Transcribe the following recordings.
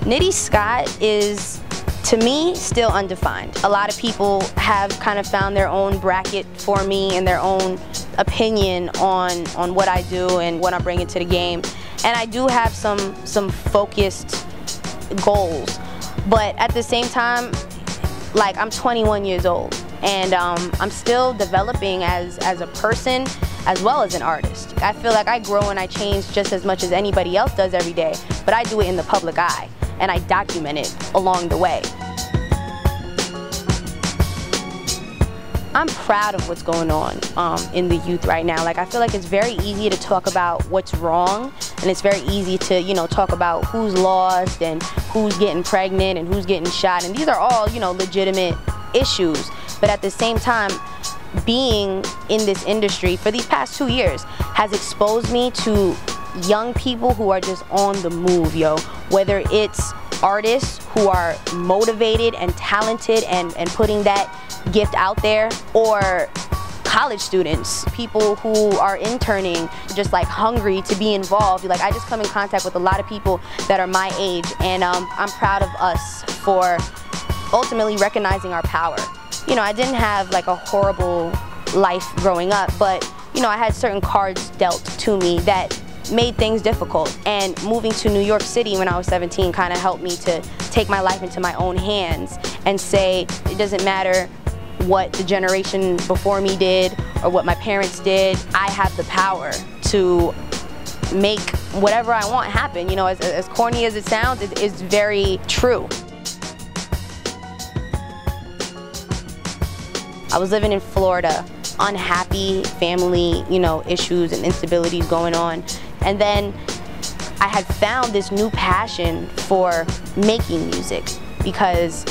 Nitty Scott is, to me, still undefined. A lot of people have kind of found their own bracket for me and their own opinion on what I do and what I'm bringing to the game. And I do have some focused goals, but at the same time, like, I'm 21 years old and I'm still developing as a person as well as an artist. I feel like I grow and I change just as much as anybody else does every day, but I do it in the public eye and I document it along the way. I'm proud of what's going on in the youth right now. Like, I feel like it's very easy to talk about what's wrong, and it's very easy to, you know, talk about who's lost and who's getting pregnant and who's getting shot, and these are all, you know, legitimate issues. But at the same time, being in this industry for these past 2 years has exposed me to young people who are just on the move, yo. Whether it's artists who are motivated and talented and putting that gift out there, or college students, people who are interning, just like hungry to be involved. Like, I just come in contact with a lot of people that are my age, and I'm proud of us for ultimately recognizing our power. You know, I didn't have like a horrible life growing up, but you know, I had certain cards dealt to me that made things difficult, and moving to New York City when I was 17 kind of helped me to take my life into my own hands and say, it doesn't matter what the generation before me did or what my parents did, I have the power to make whatever I want happen. You know, as corny as it sounds, it's very true. I was living in Florida, unhappy family, you know, issues and instabilities going on. And then I had found this new passion for making music, because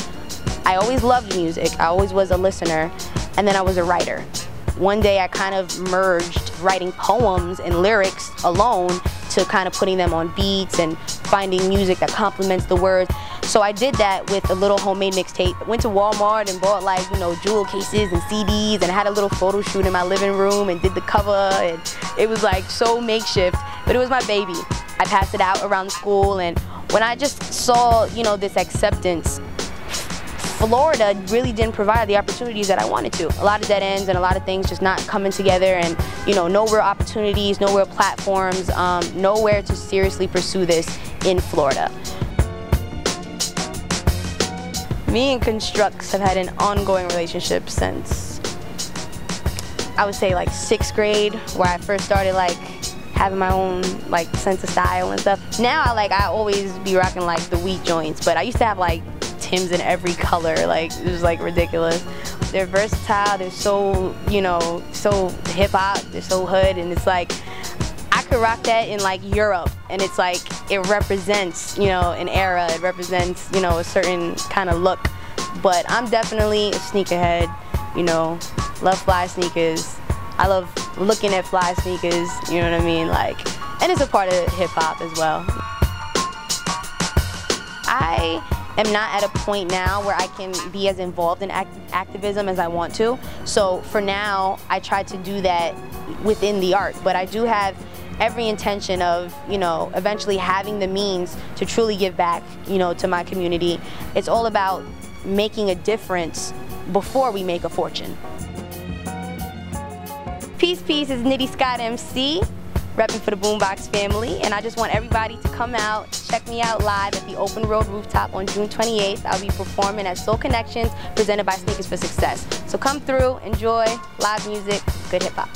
I always loved music. I always was a listener, and then I was a writer. One day I kind of merged writing poems and lyrics alone to kind of putting them on beats and finding music that complements the words. So I did that with a little homemade mixtape. Went to Walmart and bought, like, you know, jewel cases and CDs, and had a little photo shoot in my living room and did the cover, and it was like so makeshift, but it was my baby. I passed it out around the school, and when I just saw, you know, this acceptance, Florida really didn't provide the opportunities that I wanted to. A lot of dead ends and a lot of things just not coming together, and, you know, no real opportunities, no real platforms, nowhere to seriously pursue this in Florida. Me and Constructs have had an ongoing relationship since, I would say, like 6th grade, where I first started like having my own like sense of style and stuff. Now I always be rocking like the wheat joints, but I used to have like Timbs in every color. Like, it was like ridiculous. They're versatile, they're so, you know, so hip hop, they're so hood, and it's like, I could rock that in like Europe, and it's like, it represents, you know, an era, it represents, you know, a certain kind of look. But I'm definitely a sneakerhead, you know, love fly sneakers. I love looking at fly sneakers, you know what I mean? Like, and it's a part of hip hop as well. I am not at a point now where I can be as involved in activism as I want to. So for now, I try to do that within the art, but I do have every intention of, you know, eventually having the means to truly give back, you know, to my community. It's all about making a difference before we make a fortune. Peace, peace, is Nitty Scott MC, repping for the Boombox family, and I just want everybody to come out, check me out live at the Open Road Rooftop on June 28th. I'll be performing at Soul Connections, presented by Sneakers4Success. So come through, enjoy live music, good hip hop.